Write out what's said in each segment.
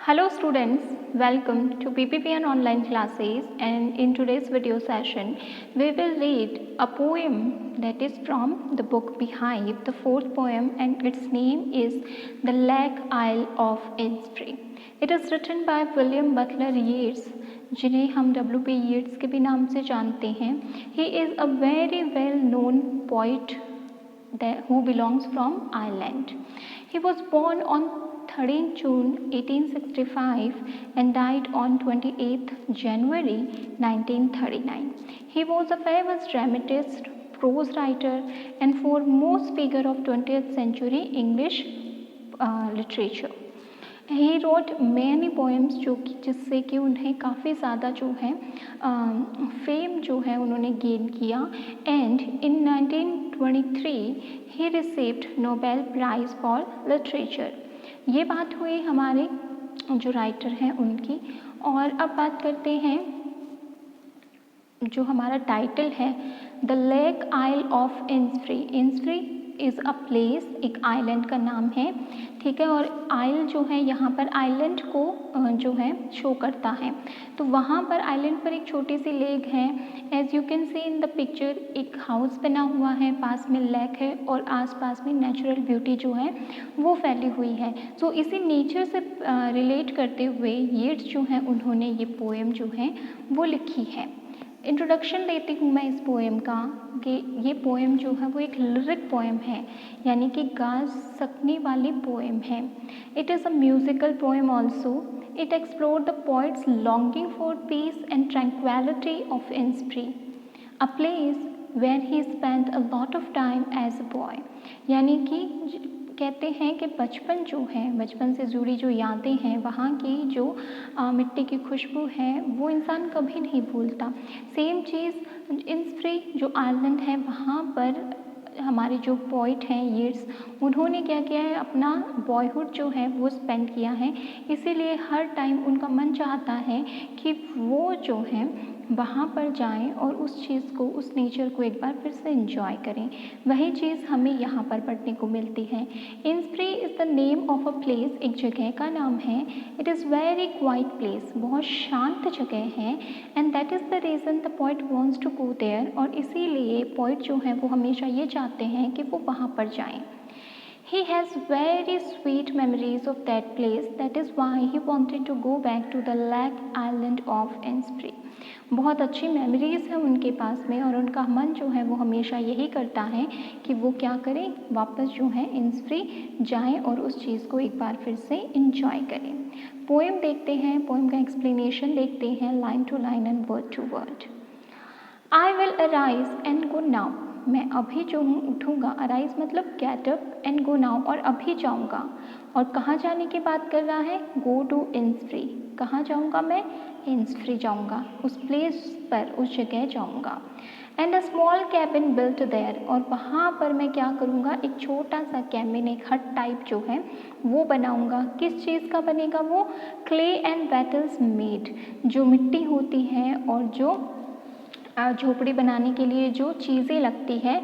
Hello students, welcome to PPPN online classes, and in today's video session we will read a poem that is from the book Beehive, the fourth poem, and its name is The Lake Isle of Innisfree. It is written by William Butler Yeats, जिन्हें हम W.P. Yeats के भी नाम से जानते हैं. He is a very well known poet who belongs from Ireland. He was born on 13 June 1865 and died on 28 January 1939. He was a famous dramatist, prose writer, and foremost figure of 20th century English literature. He wrote many poems जो कि जिससे कि उन्हें काफ़ी ज़्यादा जो है fame जो है उन्होंने गेन किया. And in 1923 he received Nobel prize for literature. ये बात हुई हमारे जो राइटर हैं उनकी. और अब बात करते हैं जो हमारा टाइटल है the lake isle of Innisfree. Innisfree is a place, एक आइलैंड का नाम है, ठीक है. और आइल जो है यहाँ पर आइलैंड को जो है शो करता है. तो वहाँ पर आइलैंड पर एक छोटी सी लेक है. As you can see in the picture एक हाउस बना हुआ है, पास में लेक है और आसपास में नेचुरल ब्यूटी जो है वो फैली हुई है. सो इसी नेचर से रिलेट करते हुए येट्स जो है उन्होंने ये पोएम जो है वो लिखी है. इंट्रोडक्शन देती हूँ मैं इस पोएम का कि ये पोएम जो है वो एक लिरिक पोएम है, यानी कि गा सकने वाली पोएम है. It is a musical poem also. It explore the poet's longing for peace and tranquillity of Innisfree, a place where he spent a lot of time as a boy. यानी कि कहते हैं कि बचपन जो है, बचपन से जुड़ी जो यादें हैं, वहाँ की जो मिट्टी की खुशबू है वो इंसान कभी नहीं भूलता. सेम चीज़ इनिसफ्री जो आइलैंड है वहाँ पर हमारे जो पोइट हैं येट्स, उन्होंने क्या किया है, अपना बॉयहुड जो है वो स्पेंड किया है. इसीलिए हर टाइम उनका मन चाहता है कि वो जो है वहाँ पर जाएं और उस चीज़ को, उस नेचर को एक बार फिर से एंजॉय करें. वही चीज़ हमें यहाँ पर पढ़ने को मिलती है. Innisfree is the name of a place, एक जगह का नाम है. It is very quiet place, बहुत शांत जगह है. And that is the reason the poet wants to go there. और इसीलिए पोइट जो है वो हमेशा ये चाहते हैं कि वो वहाँ पर जाएँ. He has very sweet memories of that place. That is why he wanted to go back to the lake island of Innisfree. बहुत अच्छी मेमोरीज़ हैं उनके पास में और उनका मन जो है वो हमेशा यही करता है कि वो क्या करें, वापस जो है इनिसफ्री जाएं और उस चीज़ को एक बार फिर से इंजॉय करें. पोएम देखते हैं, पोएम का एक्सप्लेनेशन देखते हैं line to line and word to word. I will arise and go now. मैं अभी जो हूँ उठूँगा. अराइज मतलब get up and go now, और अभी जाऊँगा. और कहाँ जाने की बात कर रहा है, गो टू इनिसफ्री. कहाँ जाऊँगा मैं, इनिसफ्री जाऊँगा, उस प्लेस पर, उस जगह जाऊँगा. And a small cabin built there. और वहाँ पर मैं क्या करूँगा, एक छोटा सा कैबिन, एक हट टाइप जो है वो बनाऊँगा. किस चीज़ का बनेगा वो, क्ले एंड बैटल्स मेड. जो मिट्टी होती है और जो झोपड़ी बनाने के लिए जो चीज़ें लगती है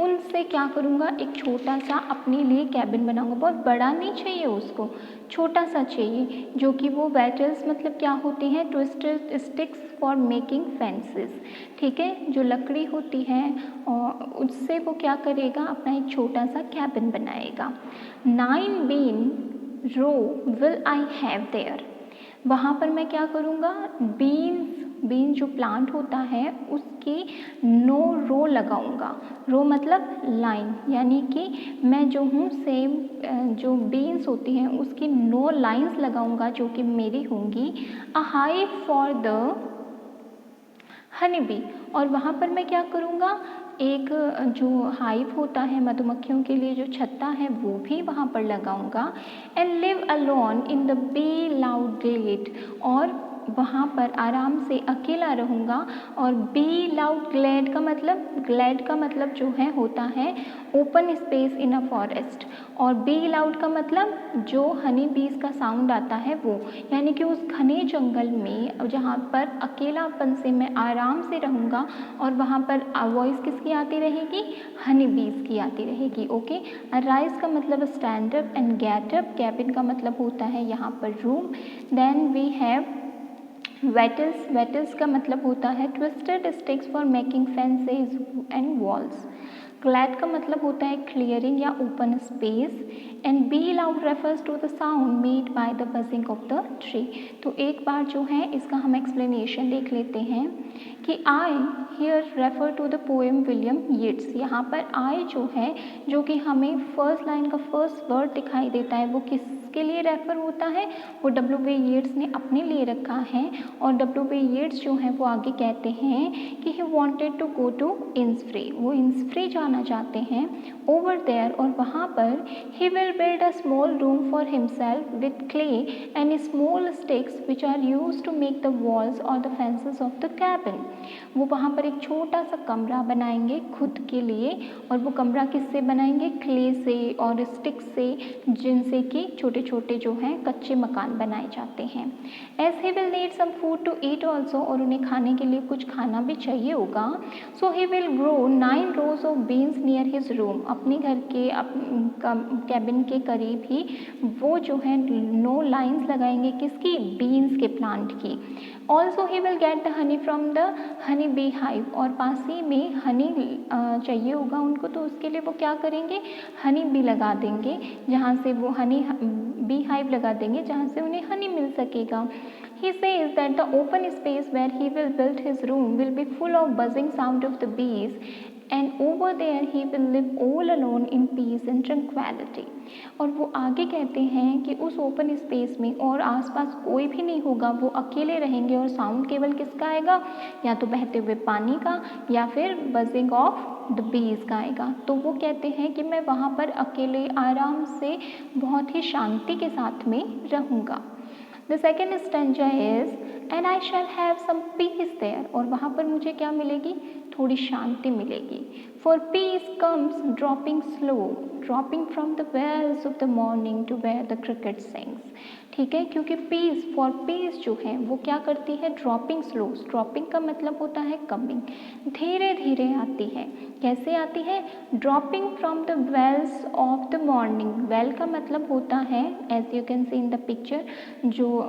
उनसे क्या करूँगा, एक छोटा सा अपने लिए कैबिन बनाऊँगा. बहुत बड़ा नहीं चाहिए उसको, छोटा सा चाहिए. जो कि वो बैटल्स मतलब क्या होती हैं, twisted sticks for making fences, ठीक है. जो लकड़ी होती है और उससे वो क्या करेगा, अपना एक छोटा सा कैबिन बनाएगा. 9 bean row will I have there. वहाँ पर मैं क्या करूँगा, बीन जो प्लांट होता है उसकी 9 रो लगाऊंगा. रो मतलब लाइन, यानी कि मैं जो हूँ सेम जो बीन्स होती हैं उसकी 9 लाइंस लगाऊंगा जो कि मेरी होंगी. A hive for the honey bee. और वहाँ पर मैं क्या करूँगा, एक जो हाइव होता है मधुमक्खियों के लिए जो छत्ता है वो भी वहाँ पर लगाऊंगा. And live alone in the bee loud glade. और वहाँ पर आराम से अकेला रहूँगा। और बी लाउड ग्लैड का मतलब जो है होता है open space in a forest, और बी लाउड का मतलब जो हनी बीज का साउंड आता है वो, यानी कि उस घने जंगल में जहाँ पर अकेलापन से मैं आराम से रहूँगा और वहाँ पर वॉइस किसकी आती रहेगी, हनी बीज की आती रहेगी। ओके, राइज का मतलब stand up and get up, cabin का मतलब होता है यहाँ पर room. Then we have wattles का मतलब होता है twisted sticks for making fences and walls. Glade का मतलब होता है क्लियरिंग या open space, and bee loud refers to the sound made by the buzzing of the tree. तो एक बार जो है इसका हम एक्सप्लेनेशन देख लेते हैं कि I here refer to the poem William Yeats. यहाँ पर आई जो है, जो कि हमें फर्स्ट लाइन का फर्स्ट वर्ड दिखाई देता है, वो किसके लिए रेफर होता है, वो W.B. येट्स ने अपने लिए रखा है। और W.B. येट्स जो है वो आगे कहते हैं कि he wanted to go to Innisfree, वो इंसफ्री जाना चाहते हैं। ओवर देयर, और वहाँ पर he will build a small room for himself with clay and small sticks which are use to make the walls और the fences of the cabin. वो वहाँ पर एक छोटा सा कमरा बनाएंगे खुद के लिए, और वो कमरा किससे बनाएंगे, क्ले से और स्टिक से, जिनसे कि छोटे छोटे जो हैं कच्चे मकान बनाए जाते हैं। As he will need some food to eat also, और उन्हें खाने के लिए कुछ खाना भी चाहिए होगा। So he will grow 9 rows of beans near his room, अपने घर के कैबिन के करीब ही वो जो है 9 लाइन्स लगाएंगे, किसकी, बीन्स के प्लांट की। Also he will get the honey from the honey bee hive, और पास ही में हनी चाहिए होगा उनको, तो उसके लिए वो क्या करेंगे, हनी बी लगा देंगे, जहाँ से वो हनी बी हाइव लगा देंगे जहाँ से उन्हें हनी मिल सकेगा। He says that the open space where he will build his room will be full of buzzing sound of the bees, and over there he will live all alone in peace and tranquility. और वो आगे कहते हैं कि उस open space में और आसपास कोई भी नहीं होगा, वो अकेले रहेंगे और साउंड केवल किसका आएगा, या तो बहते हुए पानी का या फिर बजिंग ऑफ द बीज का आएगा। तो वो कहते हैं कि मैं वहाँ पर अकेले आराम से बहुत ही शांति के साथ में रहूँगा। The second stanza is and I shall have some peace there, और वहाँ पर मुझे क्या मिलेगी, थोड़ी शांति मिलेगी। For peace comes dropping slow, dropping from the wells of the morning to where the cricket sings। ठीक है, क्योंकि पीस, फॉर पीस जो है वो क्या करती है, ड्रॉपिंग स्लो, ड्रॉपिंग का मतलब होता है कमिंग, धीरे धीरे आती है। कैसे आती है, dropping from the veils of the morning. Veil का मतलब होता है, as you can see in the picture, जो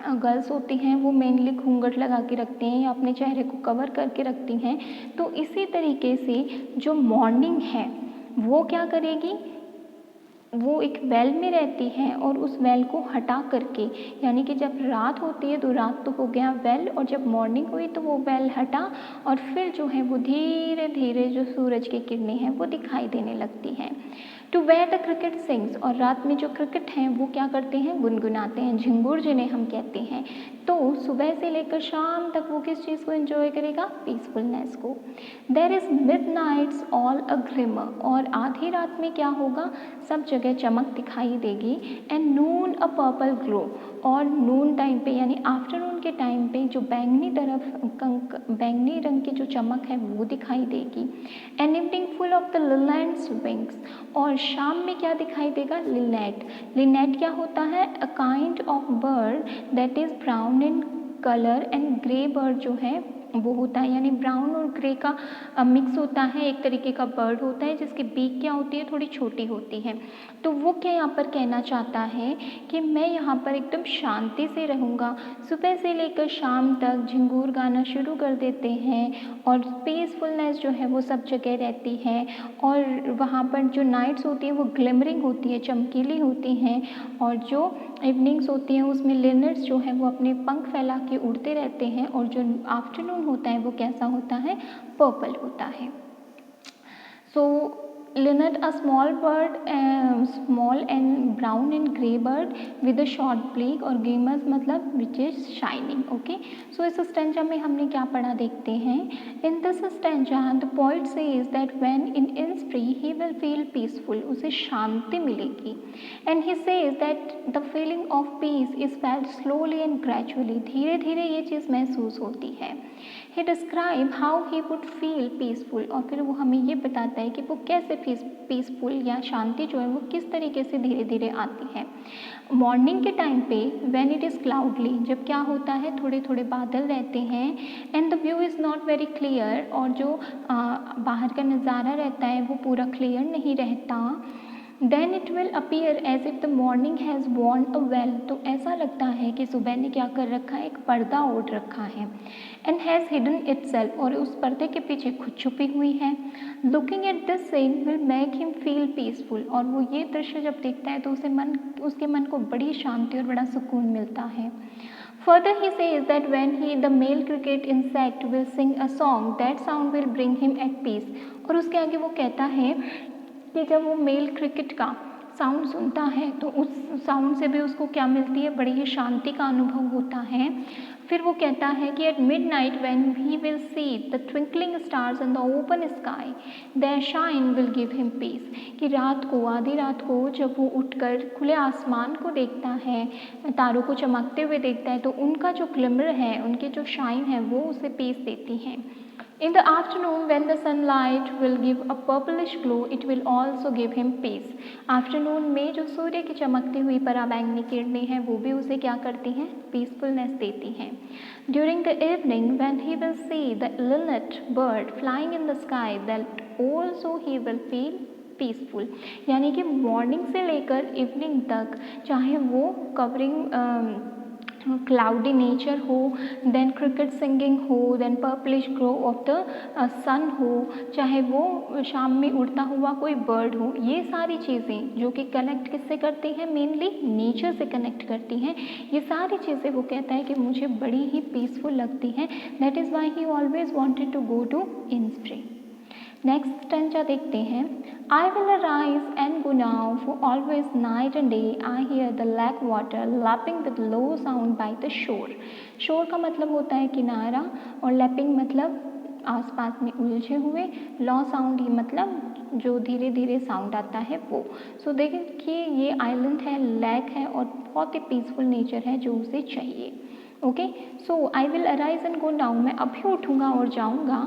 गर्ल्स होती हैं वो मेनली घूंघट लगा के रखती हैं या अपने चेहरे को कवर करके रखती हैं। तो इसी तरीके से जो मॉर्निंग है वो क्या करेगी, वो एक वेल में रहती है और उस वेल को हटा करके, यानी कि जब रात होती है तो रात तो हो गया वेल, और जब मॉर्निंग हुई तो वो वेल हटा और फिर जो है वो धीरे धीरे जो सूरज की किरणें हैं वो दिखाई देने लगती हैं। To where the cricket sings, और रात में जो क्रिकेट हैं वो क्या करते हैं, गुनगुनाते हैं, झिंगुर जिन्हें हम कहते हैं। तो सुबह से लेकर शाम तक वो किस चीज़ को एंजॉय करेगा, पीसफुलनेस को। There is midnight's all a glimmer, और आधी रात में क्या होगा, सब जगह चमक दिखाई देगी। And Noon a purple glow, और नून टाइम पे यानी आफ्टरनून के टाइम पे जो बैंगनी रंग की जो चमक है वो दिखाई देगी। And evening full of the linnet's wings, और शाम में क्या दिखाई देगा, लिनेट। लिनेट क्या होता है, a kind of bird that is brown in colour, and grey bird जो है वो होता है, यानी ब्राउन और ग्रे का मिक्स होता है, एक तरीके का बर्ड होता है जिसकी बीक क्या होती है, थोड़ी छोटी होती है। तो वो क्या यहाँ पर कहना चाहता है कि मैं यहाँ पर एकदम शांति से रहूँगा। सुबह से लेकर शाम तक झिंगूर गाना शुरू कर देते हैं और पीसफुलनेस जो है वो सब जगह रहती है, और वहाँ पर जो नाइट्स होती है वो ग्लिमरिंग होती है, चमकीली होती हैं, और जो इवनिंग्स होती हैं उसमें लिनट्स जो है वो अपने पंख फैला के उड़ते रहते हैं, और जो आफ्टरनून होता है वो कैसा होता है, पर्पल होता है। सो Linnet, a small bird, small and brown and grey bird with a short beak, और गेमस मतलब which is shining. Okay, so इस स्टेंजा में हमने क्या पढ़ा देखते हैं. In this stanza the poet says that when in Innspree he will feel peaceful, उसे शांति मिलेगी. And he says that the feeling of peace is felt slowly and gradually, धीरे धीरे ये चीज़ महसूस होती है. He describe how he would feel peaceful, और फिर वो हमें ये बताता है कि वो कैसे पीसफुल या शांति जो है वो किस तरीके से धीरे धीरे आती है. मॉर्निंग के टाइम पे व्हेन इट इज़ क्लाउडली, जब क्या होता है थोड़े थोड़े बादल रहते हैं and the view is not very clear, और जो बाहर का नज़ारा रहता है वो पूरा क्लियर नहीं रहता. Then it will appear as if the morning has worn a veil, तो ऐसा लगता है कि सुबह ने क्या कर रखा है, एक पर्दा ओढ़ रखा है. एंड हैज़ हिडन इटसेल्फ, और उस पर्दे के पीछे खुद छुपी हुई है. Looking at this scene will make him feel peaceful, और वो ये दृश्य जब देखता है तो उसके मन को बड़ी शांति और बड़ा सुकून मिलता है. Further he says that when the male cricket insect will sing a song, that sound will bring him at peace. और उसके आगे वो कहता है कि जब वो मेल क्रिकेट का साउंड सुनता है तो उस साउंड से भी उसको क्या मिलती है, बड़ी ही शांति का अनुभव होता है. फिर वो कहता है कि at midnight when he will see the twinkling stars in the open sky, their shine will give him peace, कि रात को, आधी रात को जब वो उठकर खुले आसमान को देखता है, तारों को चमकते हुए देखता है, तो उनका जो ग्लिमर है, उनकी जो शाइन है वो उसे पीस देती हैं. In the afternoon when the sunlight will give a purplish glow, it will also give him peace. Afternoon में जो सूर्य की चमकती हुई पराबैंगनी किरणें हैं वो भी उसे क्या करती हैं, पीसफुलनेस देती हैं. During the evening when he will see the linnet bird flying in the sky, that also he will feel peaceful. यानी कि मॉर्निंग से लेकर इवनिंग तक, चाहे वो कवरिंग क्लाउडी नेचर हो, देन क्रिकेट सिंगिंग हो, then purplish glow of the sun हो, चाहे वो शाम में उड़ता हुआ कोई बर्ड हो, ये सारी चीज़ें जो कि कनेक्ट किससे करती हैं, मेनली नेचर से कनेक्ट करती हैं. ये सारी चीज़ें वो कहता है कि मुझे बड़ी ही पीसफुल लगती हैं. That is why he always wanted to go to Innisfree. Next stanza देखते हैं. I will arise and go now, for always night and day I hear the lake water lapping with low sound by the shore. शोर का मतलब होता है किनारा, और lapping मतलब आसपास में उलझे हुए, लॉ साउंड ही मतलब जो धीरे धीरे साउंड आता है वो. सो देखें कि ये आइलैंड है, लेक है, और बहुत ही पीसफुल नेचर है जो उसे चाहिए. Okay, so I will arise and go now, मैं अभी उठूँगा और जाऊँगा.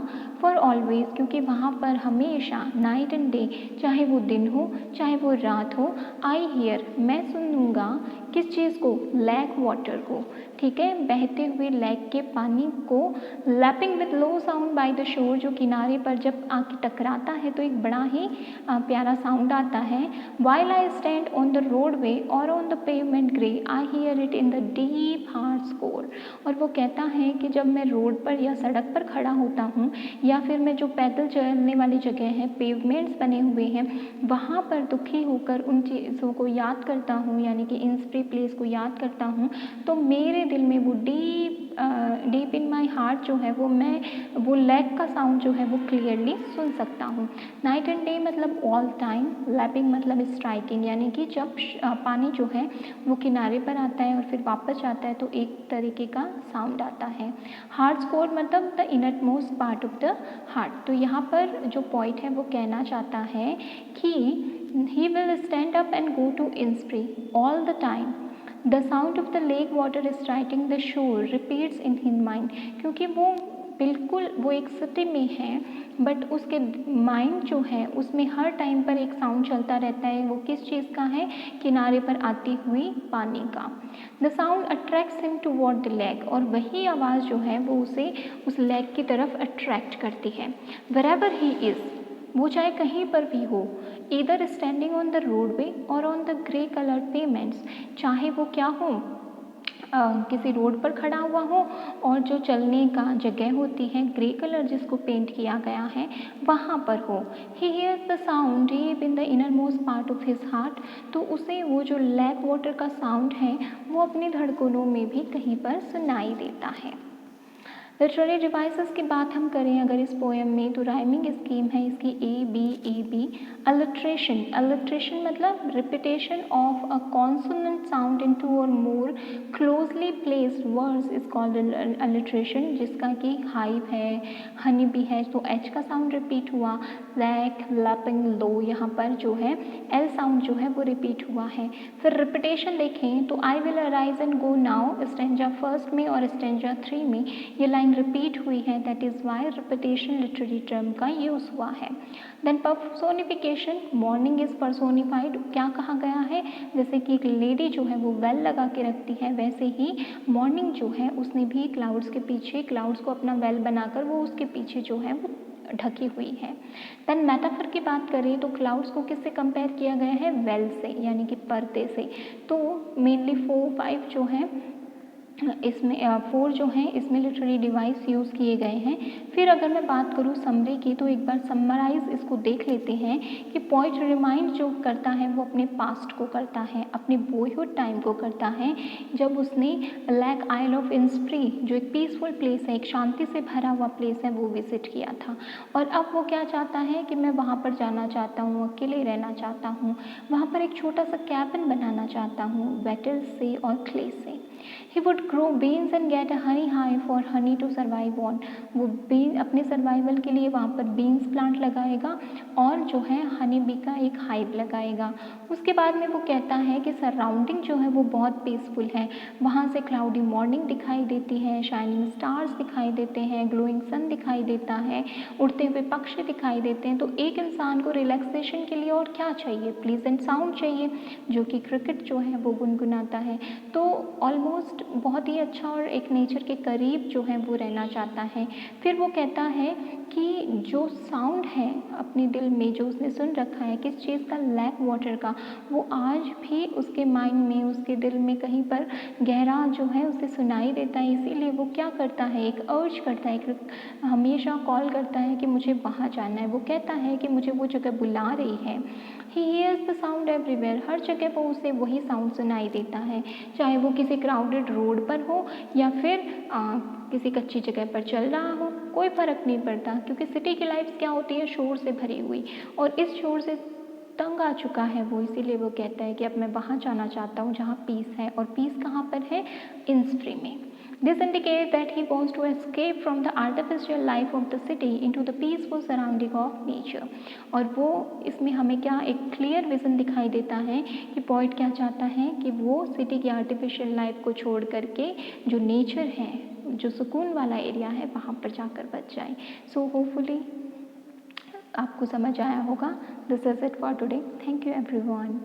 फॉर ऑलवेज, क्योंकि वहाँ पर हमेशा, नाइट एंड डे, चाहे वो दिन हो चाहे वो रात हो, आई हियर, मैं सुनूँगा किस चीज़ को, लेक वाटर को. ठीक है, बहते हुए लेक के पानी को. Lapping with low sound by the shore, जो किनारे पर जब आके टकराता है तो एक बड़ा ही प्यारा साउंड आता है. While I stand on the roadway और on the pavement grey, I hear it in the deep heart's core. और वो कहता है कि जब मैं रोड पर या सड़क पर खड़ा होता हूँ, या फिर मैं जो पैदल चलने वाली जगह है, पेवमेंट्स बने हुए हैं, वहाँ पर दुखी होकर उन चीज़ों को याद करता हूँ, यानी कि इंस्प्री प्लेस को याद करता हूँ, तो मेरे दिल में वो डीप इन माई हार्ट जो है वो लेक का साउंड जो है वो क्लियरली सुन सकता हूँ. नाइट एंड डे मतलब ऑल टाइम. लैपिंग मतलब स्ट्राइकिंग, यानी कि जब पानी जो है वो किनारे पर आता है और फिर वापस जाता है तो एक तरीके का साउंड आता है. हार्ट स्कोर मतलब the inner most part of the heart. तो यहाँ पर जो पॉइंट है वो कहना चाहता है कि he will stand up and go to Innspree all the time. The sound of the lake water striking the shore repeats in his mind. क्योंकि वो बिल्कुल वो एक सिटी में है, बट उसके माइंड जो है उसमें हर टाइम पर एक साउंड चलता रहता है. वो किस चीज़ का है, किनारे पर आती हुई पानी का. The sound attracts him toward the lake, और वही आवाज़ जो है वो उसे उस लेक की तरफ अट्रैक्ट करती है. वेरेवर ही इज़, वो चाहे कहीं पर भी हो, either standing on the roadway और on the grey coloured pavements, चाहे वो क्या हो, किसी रोड पर खड़ा हुआ हो और जो चलने का जगह होती है ग्रे कलर जिसको पेंट किया गया है वहाँ पर हो. ही hears the sound deep in the inner most part of his heart, तो उसे वो जो लेक वाटर का साउंड है वो अपनी धड़कनों में भी कहीं पर सुनाई देता है. लिटरेरी डिवाइसेस की बात हम करें अगर इस पोएम में, तो राइमिंग स्कीम है इसकी A B. अलिट्रेशन, अलिट्रेशन मतलब repetition of a consonant sound in two और more closely placed words is called alliteration, जिसका कि हाइव है, हनी बी है, तो एच का साउंड रिपीट हुआ, लैक, लैपिंग, लो, यहाँ पर जो है एल साउंड जो है वो रिपीट हुआ है। फिर रिपीटेशन देखें तो आई will arise and go now stanza first में और स्टेंजा 3 में ये लाइन रिपीट हुई है, that is why repetition literary term का यूज़ हुआ है। Then personification, morning is personified, क्या कहा गया है, जैसे कि एक लेडी जो है वो वेल लगा के रखती है, वैसे ही मॉर्निंग जो है उसने भी क्लाउड्स के पीछे, क्लाउड्स को अपना वेल बनाकर वो उसके पीछे जो है वो ढकी हुई है। देन मेटाफर की बात करें तो क्लाउड्स को किससे कंपेयर किया गया है, वेल से, यानी कि पर्दे से। तो मेनली 4-5 जो है इसमें 4 जो हैं इसमें लिटरेरी डिवाइस यूज़ किए गए हैं। फिर अगर मैं बात करूँ समरी की, तो एक बार समराइज इसको देख लेते हैं कि पोइट रिमाइंड जो करता है वो अपने पास्ट को करता है, अपने बॉयहुड टाइम को करता है, जब उसने लैक आइल ऑफ इंस्प्री जो एक पीसफुल प्लेस है, एक शांति से भरा हुआ प्लेस है, वो विजिट किया था। और अब वो क्या चाहता है कि मैं वहाँ पर जाना चाहता हूँ, अकेले रहना चाहता हूँ, वहाँ पर एक छोटा सा कैबिन बनाना चाहता हूँ वेटल्स से और क्ले से। He would grow beans and get a honey hive for honey to survive on. वो बीन अपने सर्वाइवल के लिए वहाँ पर बीन्स प्लांट लगाएगा और जो है हनी बी का एक हाइव लगाएगा। उसके बाद में वो कहता है कि सराउंडिंग जो है वो बहुत पीसफुल है, वहाँ से क्लाउडी मॉर्निंग दिखाई देती है, शाइनिंग स्टार्स दिखाई देते हैं, ग्लोइंग सन दिखाई देता है, उड़ते हुए पक्षी दिखाई देते हैं। तो एक इंसान को रिलैक्सेशन के लिए और क्या चाहिए, प्लीजेंट साउंड चाहिए, जो कि क्रिकेट जो है वो गुनगुनाता है। तो ऑलमोस्ट बहुत ही अच्छा और एक नेचर के करीब जो है वो रहना चाहता है। फिर वो कहता है कि जो साउंड है अपने दिल में जो उसने सुन रखा है किस चीज़ का, लैक वाटर का, वो आज भी उसके माइंड में, उसके दिल में कहीं पर गहरा जो है उसे सुनाई देता है। इसीलिए वो क्या करता है, एक अर्ज करता है, एक हमेशा कॉल करता है कि मुझे वहाँ जाना है। वो कहता है कि मुझे वो जगह बुला रही है। He hears the sound everywhere, हर जगह पर उसे वही साउंड सुनाई देता है, चाहे वो किसी क्राउडेड रोड पर हो या फिर किसी कच्ची जगह पर चल रहा हो, कोई फ़र्क नहीं पड़ता, क्योंकि सिटी की लाइफ क्या होती है, शोर से भरी हुई, और इस शोर से तंग आ चुका है वो। इसीलिए वो कहता है कि अब मैं वहाँ जाना चाहता हूँ जहाँ पीस है, और पीस कहाँ पर है, इंस्प्री में। This indicates that he wants to escape from the artificial life of the city into the peaceful surrounding of nature. और वो इसमें हमें क्या एक क्लियर विज़न दिखाई देता है कि पॉइंट क्या चाहता है कि वो सिटी की आर्टिफिशियल लाइफ को छोड़ करके जो नेचर है, जो सुकून वाला एरिया है, वहाँ पर जाकर बच जाए। सो होपफुली आपको समझ आया होगा। This is it for today. Thank you everyone.